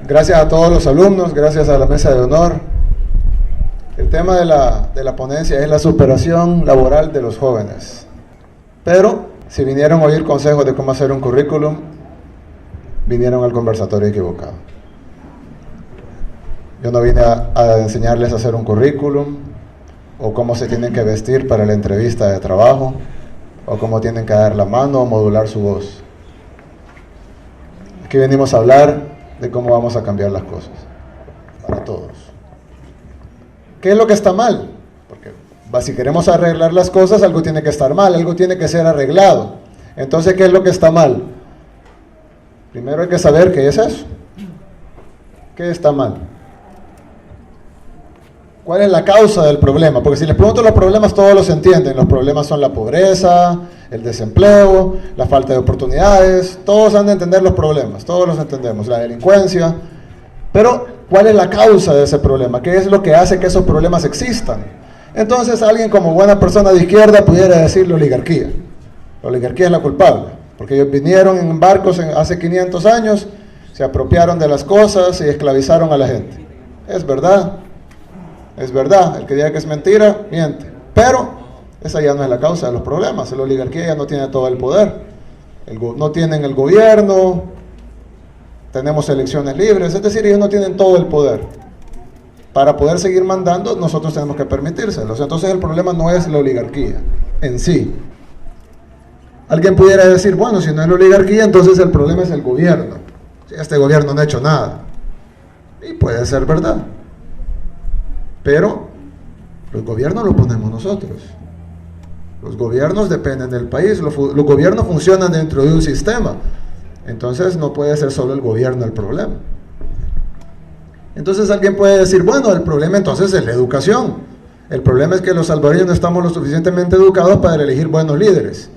Gracias a todos los alumnos, gracias a la mesa de honor. El tema de la ponencia es la superación laboral de los jóvenes. Pero si vinieron a oír consejos de cómo hacer un currículum, vinieron al conversatorio equivocado. Yo no vine a enseñarles a hacer un currículum, o cómo se tienen que vestir para la entrevista de trabajo, o cómo tienen que dar la mano o modular su voz. Aquí venimos a hablar de cómo vamos a cambiar las cosas, para todos. ¿Qué es lo que está mal? Porque si queremos arreglar las cosas, algo tiene que estar mal, algo tiene que ser arreglado. Entonces, ¿qué es lo que está mal? Primero hay que saber qué es eso. ¿Qué está mal? ¿Cuál es la causa del problema? Porque si les pregunto los problemas, todos los entienden. Los problemas son la pobreza, el desempleo, la falta de oportunidades. Todos han de entender los problemas, todos los entendemos. La delincuencia. Pero, ¿cuál es la causa de ese problema? ¿Qué es lo que hace que esos problemas existan? Entonces, alguien como buena persona de izquierda pudiera decir la oligarquía. La oligarquía es la culpable, porque ellos vinieron en barcos hace 500 años, se apropiaron de las cosas y esclavizaron a la gente. Es verdad. Es verdad, el que diga que es mentira, miente. Pero esa ya no es la causa de los problemas. La oligarquía ya no tiene todo el poder. No tienen el gobierno, tenemos elecciones libres, es decir, ellos no tienen todo el poder. Para poder seguir mandando, nosotros tenemos que permitírselos. Entonces el problema no es la oligarquía en sí. Alguien pudiera decir, bueno, si no es la oligarquía, entonces el problema es el gobierno. Si este gobierno no ha hecho nada. Y puede ser verdad. Pero los gobiernos los ponemos nosotros. Los gobiernos dependen del país. Los gobiernos funcionan dentro de un sistema. Entonces no puede ser solo el gobierno el problema. Entonces alguien puede decir, bueno, el problema entonces es la educación. El problema es que los salvadoreños no estamos lo suficientemente educados para elegir buenos líderes.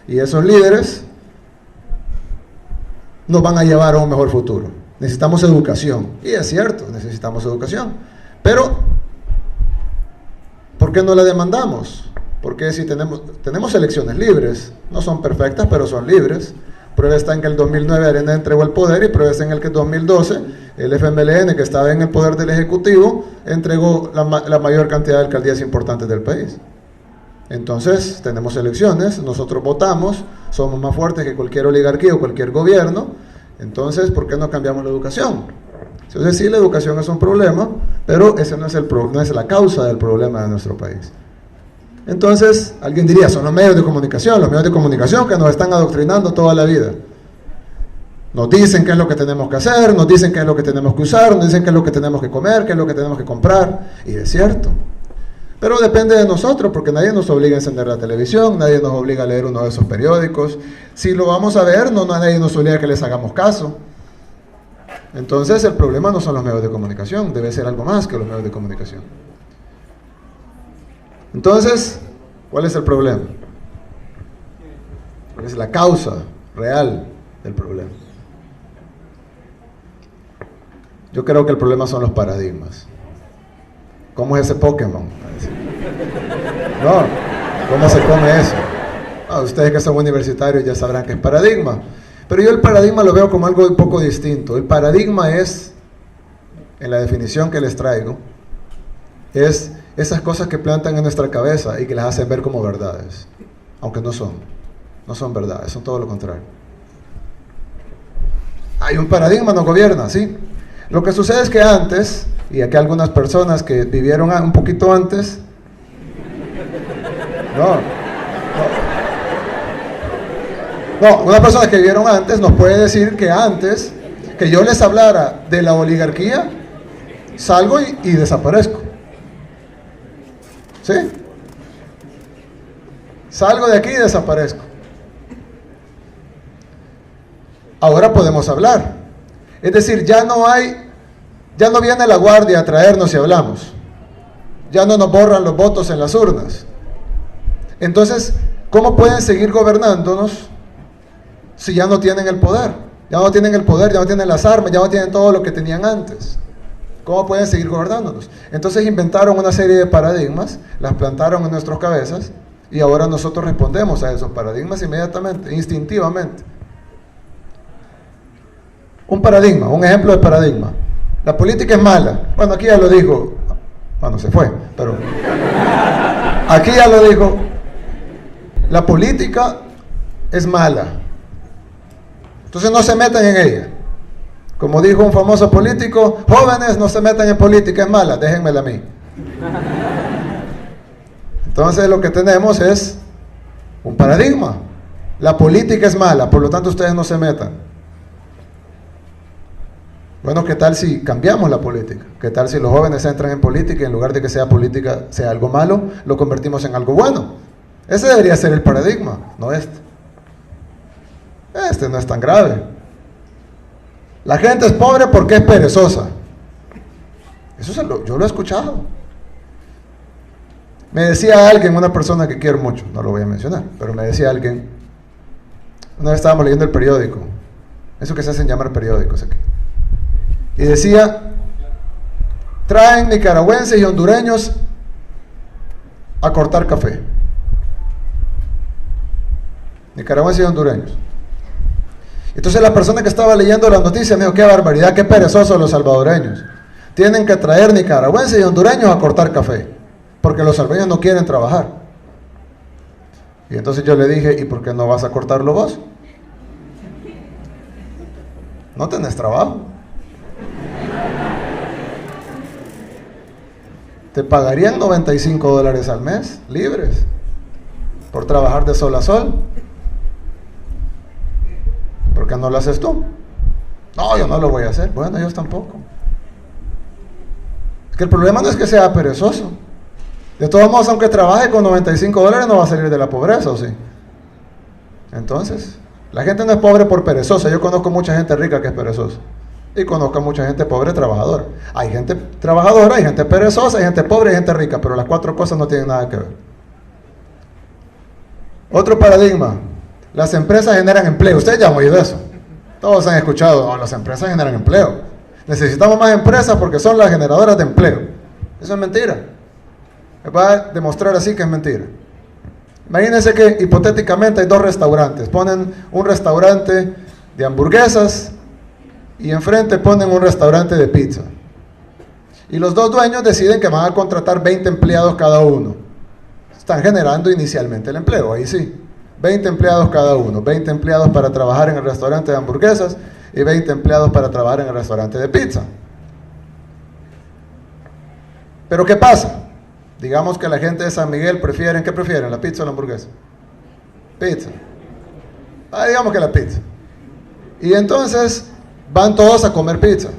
Y esos líderes nos van a llevar a un mejor futuro. Necesitamos educación. Y es cierto, necesitamos educación. Pero ¿por qué no la demandamos? Porque si tenemos elecciones libres, no son perfectas, pero son libres. Prueba está en que el 2009 Arena entregó el poder y prueba está en el que en 2012 el FMLN, que estaba en el poder del Ejecutivo, entregó la mayor cantidad de alcaldías importantes del país. Entonces, tenemos elecciones, nosotros votamos, somos más fuertes que cualquier oligarquía o cualquier gobierno. Entonces, ¿por qué no cambiamos la educación? Entonces sí, la educación es un problema, pero ese no es la causa del problema de nuestro país. Entonces, alguien diría, son los medios de comunicación que nos están adoctrinando toda la vida. Nos dicen qué es lo que tenemos que hacer, nos dicen qué es lo que tenemos que usar, nos dicen qué es lo que tenemos que comer, qué es lo que tenemos que comprar, y es cierto. Pero depende de nosotros, porque nadie nos obliga a encender la televisión, nadie nos obliga a leer uno de esos periódicos. Si lo vamos a ver, nadie nos obliga a que les hagamos caso. Entonces el problema no son los medios de comunicación, debe ser algo más que los medios de comunicación. Entonces, ¿cuál es el problema? ¿Cuál es la causa real del problema? Yo creo que el problema son los paradigmas. ¿Cómo es ese Pokémon? No, ¿cómo se come eso? Ustedes que son universitarios ya sabrán que es paradigma. Pero yo el paradigma lo veo como algo un poco distinto. El paradigma es, en la definición que les traigo, es esas cosas que plantan en nuestra cabeza y que las hacen ver como verdades, aunque no son verdades, son todo lo contrario. Hay un paradigma, nos gobierna, ¿sí? Lo que sucede es que antes, y aquí algunas personas que vivieron un poquito antes, una persona que vivieron antes nos puede decir que antes que yo les hablara de la oligarquía, salgo y desaparezco. ¿Sí? Salgo de aquí y desaparezco. Ahora podemos hablar. Es decir, ya no viene la guardia a traernos y hablamos. Ya no nos borran los votos en las urnas. Entonces, ¿cómo pueden seguir gobernándonos si ya no tienen el poder? Ya no tienen el poder, ya no tienen las armas, ya no tienen todo lo que tenían antes. ¿Cómo pueden seguir gobernándonos? Entonces inventaron una serie de paradigmas, las plantaron en nuestras cabezas y ahora nosotros respondemos a esos paradigmas inmediatamente, instintivamente. Un paradigma, un ejemplo de paradigma. La política es mala. Bueno, aquí ya lo dijo. Bueno, se fue, pero aquí ya lo dijo. La política es mala. Entonces no se metan en ella. Como dijo un famoso político, jóvenes, no se metan en política, es mala, déjenmela a mí. Entonces lo que tenemos es un paradigma. La política es mala, por lo tanto ustedes no se metan. Bueno, ¿qué tal si cambiamos la política? ¿Qué tal si los jóvenes entran en política y en lugar de que sea política sea algo malo, lo convertimos en algo bueno? Ese debería ser el paradigma, no este. Este no es tan grave. La gente es pobre porque es perezosa. Eso yo lo he escuchado. Me decía alguien, una persona que quiero mucho, no lo voy a mencionar, pero me decía alguien, una vez estábamos leyendo el periódico, eso que se hacen llamar periódicos aquí, y decía, traen nicaragüenses y hondureños a cortar café. Nicaragüenses y hondureños. Entonces la persona que estaba leyendo la noticia me dijo, qué barbaridad, qué perezosos los salvadoreños. Tienen que traer nicaragüenses y hondureños a cortar café, porque los salvadoreños no quieren trabajar. Y entonces yo le dije, ¿y por qué no vas a cortarlo vos? No tenés trabajo. Te pagarían $95 al mes, libres, por trabajar de sol a sol. ¿Por qué no lo haces tú? No, yo no lo voy a hacer. Bueno, ellos tampoco. Es que el problema no es que sea perezoso. De todos modos, aunque trabaje con $95, no va a salir de la pobreza, ¿o sí? Entonces, la gente no es pobre por perezosa. Yo conozco mucha gente rica que es perezosa. Y conozco mucha gente pobre trabajadora. Hay gente trabajadora, hay gente perezosa, hay gente pobre, hay gente rica. Pero las cuatro cosas no tienen nada que ver. Otro paradigma. Las empresas generan empleo. Ustedes ya han oído eso. Todos han escuchado, oh, las empresas generan empleo. Necesitamos más empresas porque son las generadoras de empleo. Eso es mentira. Les voy a demostrar así que es mentira. Imagínense que hipotéticamente hay dos restaurantes. Ponen un restaurante de hamburguesas y enfrente ponen un restaurante de pizza. Y los dos dueños deciden que van a contratar 20 empleados cada uno. Están generando inicialmente el empleo, ahí sí. 20 empleados cada uno, 20 empleados para trabajar en el restaurante de hamburguesas y 20 empleados para trabajar en el restaurante de pizza. Pero ¿qué pasa? Digamos que la gente de San Miguel ¿qué prefieren? ¿La pizza o la hamburguesa? Pizza. Digamos que la pizza. Y entonces van todos a comer pizza.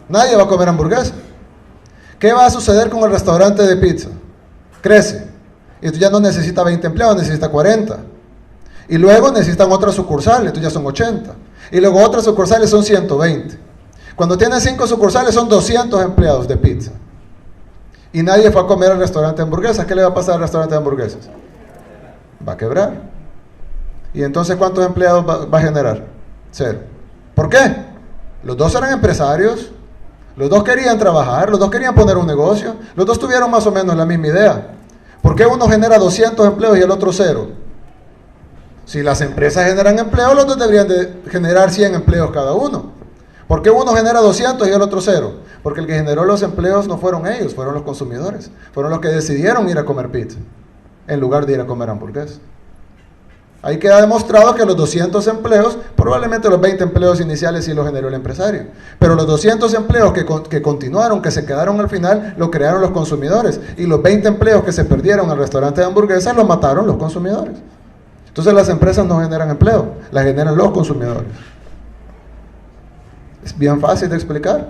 Nadie va a comer hamburguesa. ¿Qué va a suceder con el restaurante de pizza? Crece. Y tú ya no necesita 20 empleados, necesita 40. Y luego necesitan otras sucursales, entonces ya son 80. Y luego otras sucursales son 120. Cuando tienen 5 sucursales son 200 empleados de pizza. Y nadie fue a comer al restaurante de hamburguesas. ¿Qué le va a pasar al restaurante de hamburguesas? Va a quebrar. ¿Y entonces cuántos empleados va a generar? 0. ¿Por qué? Los dos eran empresarios, los dos querían trabajar, los dos querían poner un negocio, los dos tuvieron más o menos la misma idea. ¿Por qué uno genera 200 empleos y el otro 0? Si las empresas generan empleo, los dos deberían de generar 100 empleos cada uno. ¿Por qué uno genera 200 y el otro 0? Porque el que generó los empleos no fueron ellos, fueron los consumidores. Fueron los que decidieron ir a comer pizza, en lugar de ir a comer hamburguesas. Ahí queda demostrado que los 200 empleos, probablemente los 20 empleos iniciales sí los generó el empresario. Pero los 200 empleos que continuaron, que se quedaron al final, lo crearon los consumidores. Y los 20 empleos que se perdieron en el restaurante de hamburguesas, los mataron los consumidores. Entonces las empresas no generan empleo, las generan los consumidores. Es bien fácil de explicar.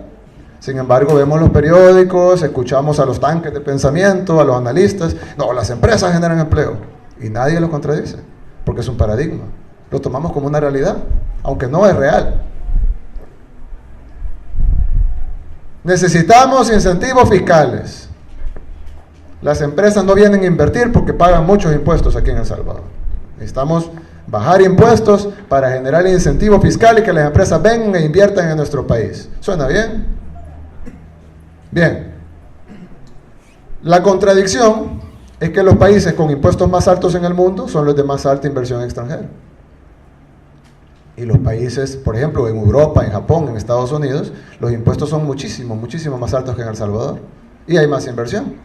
Sin embargo, vemos los periódicos, escuchamos a los tanques de pensamiento, a los analistas. No, las empresas generan empleo. Y nadie lo contradice, porque es un paradigma. Lo tomamos como una realidad, aunque no es real. Necesitamos incentivos fiscales. Las empresas no vienen a invertir porque pagan muchos impuestos aquí en El Salvador. Necesitamos bajar impuestos para generar incentivo fiscal y que las empresas vengan e inviertan en nuestro país. ¿Suena bien? Bien. La contradicción es que los países con impuestos más altos en el mundo son los de más alta inversión extranjera. Y los países, por ejemplo, en Europa, en Japón, en Estados Unidos, los impuestos son muchísimo más altos que en El Salvador. Y hay más inversión.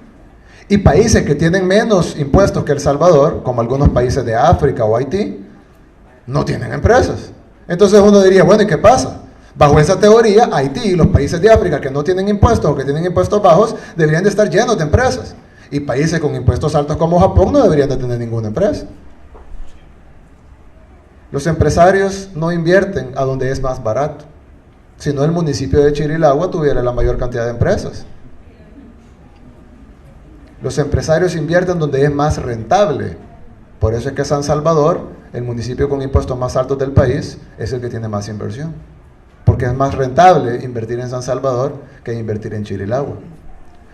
Y países que tienen menos impuestos que El Salvador, como algunos países de África o Haití, no tienen empresas. Entonces uno diría, bueno, ¿y qué pasa? Bajo esa teoría, Haití y los países de África que no tienen impuestos o que tienen impuestos bajos, deberían de estar llenos de empresas. Y países con impuestos altos como Japón no deberían de tener ninguna empresa. Los empresarios no invierten a donde es más barato. Si no, el municipio de Chirilagua tuviera la mayor cantidad de empresas. Los empresarios invierten donde es más rentable. Por eso es que San Salvador, el municipio con impuestos más altos del país, es el que tiene más inversión. Porque es más rentable invertir en San Salvador que invertir en Chirilagua.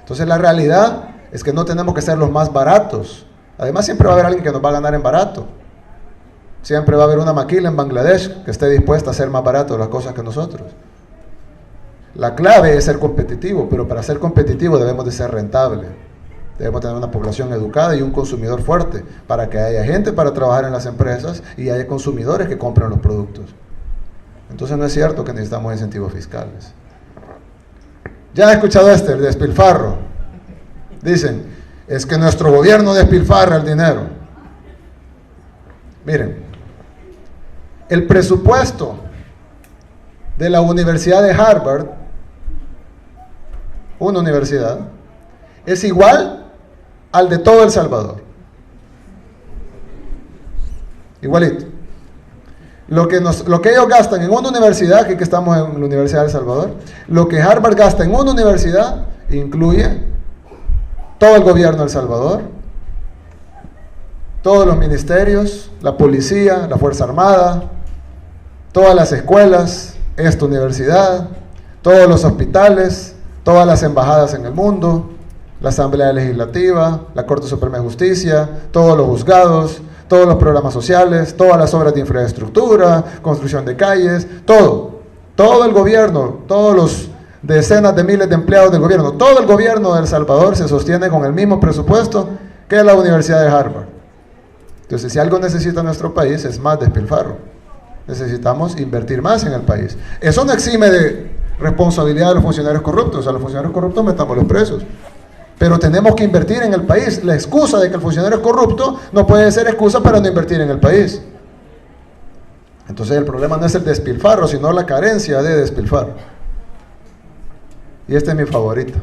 Entonces la realidad es que no tenemos que ser los más baratos. Además siempre va a haber alguien que nos va a ganar en barato. Siempre va a haber una maquila en Bangladesh que esté dispuesta a hacer más barato las cosas que nosotros. La clave es ser competitivo, pero para ser competitivo debemos de ser rentable. Debemos tener una población educada y un consumidor fuerte para que haya gente para trabajar en las empresas y haya consumidores que compren los productos. Entonces no es cierto que necesitamos incentivos fiscales. Ya he escuchado el despilfarro. Dicen, es que nuestro gobierno despilfarra el dinero. Miren, el presupuesto de la Universidad de Harvard, una universidad, es igual al de todo El Salvador. Igualito. Lo que ellos gastan en una universidad, aquí que estamos en la Universidad de El Salvador, lo que Harvard gasta en una universidad incluye todo el gobierno de El Salvador, todos los ministerios, la policía, la Fuerza Armada, todas las escuelas, esta universidad, todos los hospitales, todas las embajadas en el mundo, la Asamblea Legislativa, la Corte Suprema de Justicia, todos los juzgados, todos los programas sociales, todas las obras de infraestructura, construcción de calles, todo el gobierno, todos los decenas de miles de empleados del gobierno, todo el gobierno de El Salvador se sostiene con el mismo presupuesto que la Universidad de Harvard. Entonces, si algo necesita nuestro país es más despilfarro. Necesitamos invertir más en el país. Eso no exime de responsabilidad de los funcionarios corruptos. A los funcionarios corruptos metamos los presos. Pero tenemos que invertir en el país. La excusa de que el funcionario es corrupto no puede ser excusa para no invertir en el país. Entonces el problema no es el despilfarro, sino la carencia de despilfarro. Y este es mi favorito,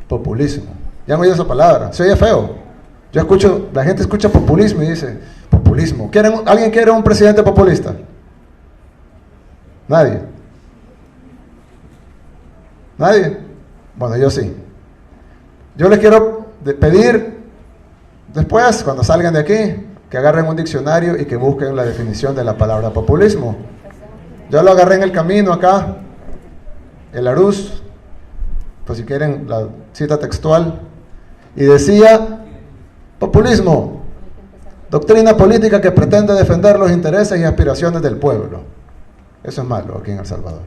populismo. Ya no oí esa palabra, se oye feo. Yo escucho, la gente escucha populismo y dice, populismo. ¿Alguien quiere un presidente populista? Nadie. ¿Nadie? Bueno, yo sí. Yo les quiero pedir, después, cuando salgan de aquí, que agarren un diccionario y que busquen la definición de la palabra populismo. Yo lo agarré en el camino acá, el Arús, pues si quieren la cita textual, y decía, populismo, doctrina política que pretende defender los intereses y aspiraciones del pueblo. Eso es malo aquí en El Salvador.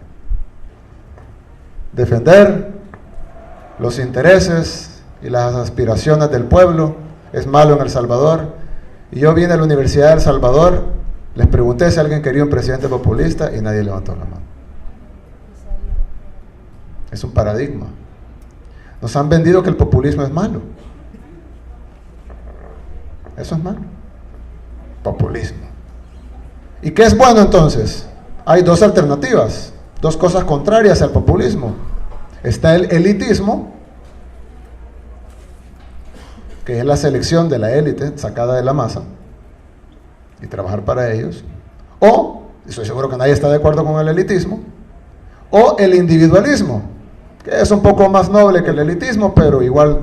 Defender los intereses y las aspiraciones del pueblo es malo en El Salvador. Y yo vine a la Universidad de El Salvador, les pregunté si alguien quería un presidente populista y nadie levantó la mano. Es un paradigma. Nos han vendido que el populismo es malo. Eso es malo. Populismo. ¿Y qué es bueno entonces? Hay dos alternativas, dos cosas contrarias al populismo. Está el elitismo, que es la selección de la élite sacada de la masa y trabajar para ellos. O, estoy seguro que nadie está de acuerdo con el elitismo, o el individualismo, que es un poco más noble que el elitismo, pero igual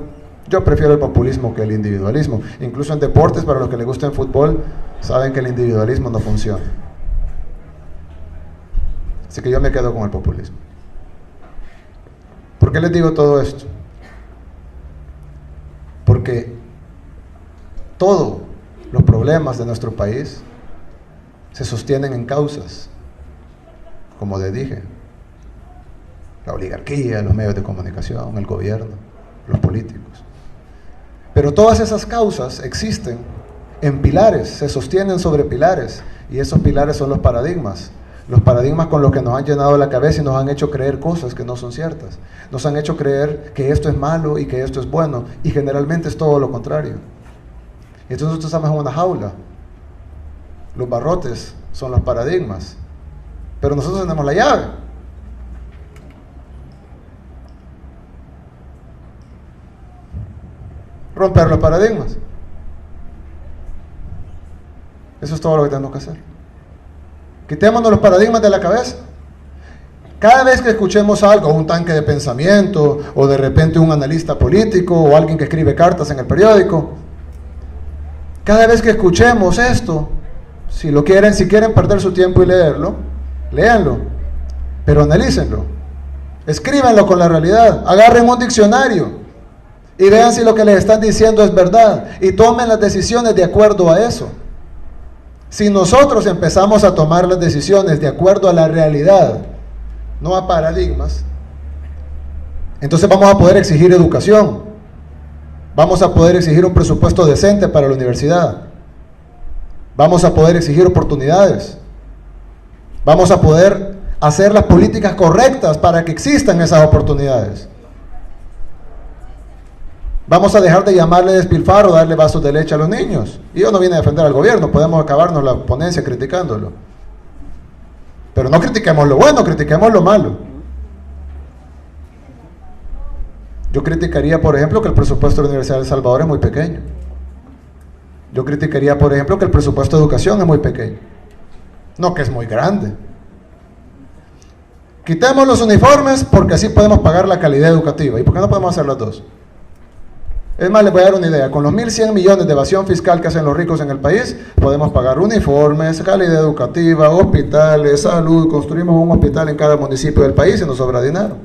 yo prefiero el populismo que el individualismo. Incluso en deportes, para los que les gusta el fútbol, saben que el individualismo no funciona. Así que yo me quedo con el populismo. ¿Por qué les digo todo esto? Porque todos los problemas de nuestro país se sostienen en causas, como les dije, la oligarquía, los medios de comunicación, el gobierno, los políticos. Pero todas esas causas existen en pilares, se sostienen sobre pilares, y esos pilares son los paradigmas. Los paradigmas con los que nos han llenado la cabeza y nos han hecho creer cosas que no son ciertas. Nos han hecho creer que esto es malo y que esto es bueno, y generalmente es todo lo contrario. Entonces nosotros estamos en una jaula. Los barrotes son los paradigmas, pero nosotros tenemos la llave. Romper los paradigmas. Eso es todo lo que tenemos que hacer. Quitémonos los paradigmas de la cabeza. Cada vez que escuchemos algo, un tanque de pensamiento, o de repente un analista político, o alguien que escribe cartas en el periódico, cada vez que escuchemos esto, si quieren perder su tiempo y leerlo, léanlo, pero analícenlo, escríbanlo con la realidad, agarren un diccionario y vean si lo que les están diciendo es verdad, y tomen las decisiones de acuerdo a eso. Si nosotros empezamos a tomar las decisiones de acuerdo a la realidad, no a paradigmas, entonces vamos a poder exigir educación, vamos a poder exigir un presupuesto decente para la universidad, vamos a poder exigir oportunidades, vamos a poder hacer las políticas correctas para que existan esas oportunidades. Vamos a dejar de llamarle despilfarro, darle vasos de leche a los niños. Y yo no vine a defender al gobierno, podemos acabarnos la ponencia criticándolo. Pero no critiquemos lo bueno, critiquemos lo malo. Yo criticaría, por ejemplo, que el presupuesto de la Universidad de El Salvador es muy pequeño. Yo criticaría, por ejemplo, que el presupuesto de educación es muy pequeño. No que es muy grande. Quitemos los uniformes porque así podemos pagar la calidad educativa. ¿Y por qué no podemos hacer las dos? Es más, les voy a dar una idea. Con los 1.100 millones de evasión fiscal que hacen los ricos en el país, podemos pagar uniformes, calidad educativa, hospitales, salud. Construimos un hospital en cada municipio del país y nos sobra dinero.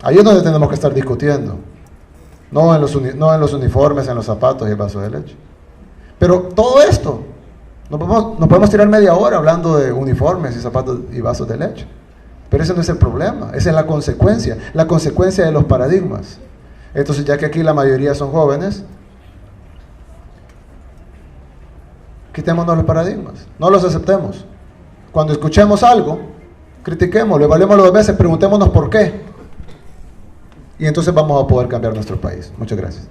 Ahí es donde tenemos que estar discutiendo. No en los uniformes, en los zapatos y el vaso de leche. Pero todo esto, nos podemos tirar media hora hablando de uniformes y zapatos y vasos de leche. Pero ese no es el problema, esa es la consecuencia de los paradigmas. Entonces, ya que aquí la mayoría son jóvenes, quitémonos los paradigmas, no los aceptemos. Cuando escuchemos algo, critiquémoslo, evaluémoslo 2 veces, preguntémonos por qué. Y entonces vamos a poder cambiar nuestro país. Muchas gracias.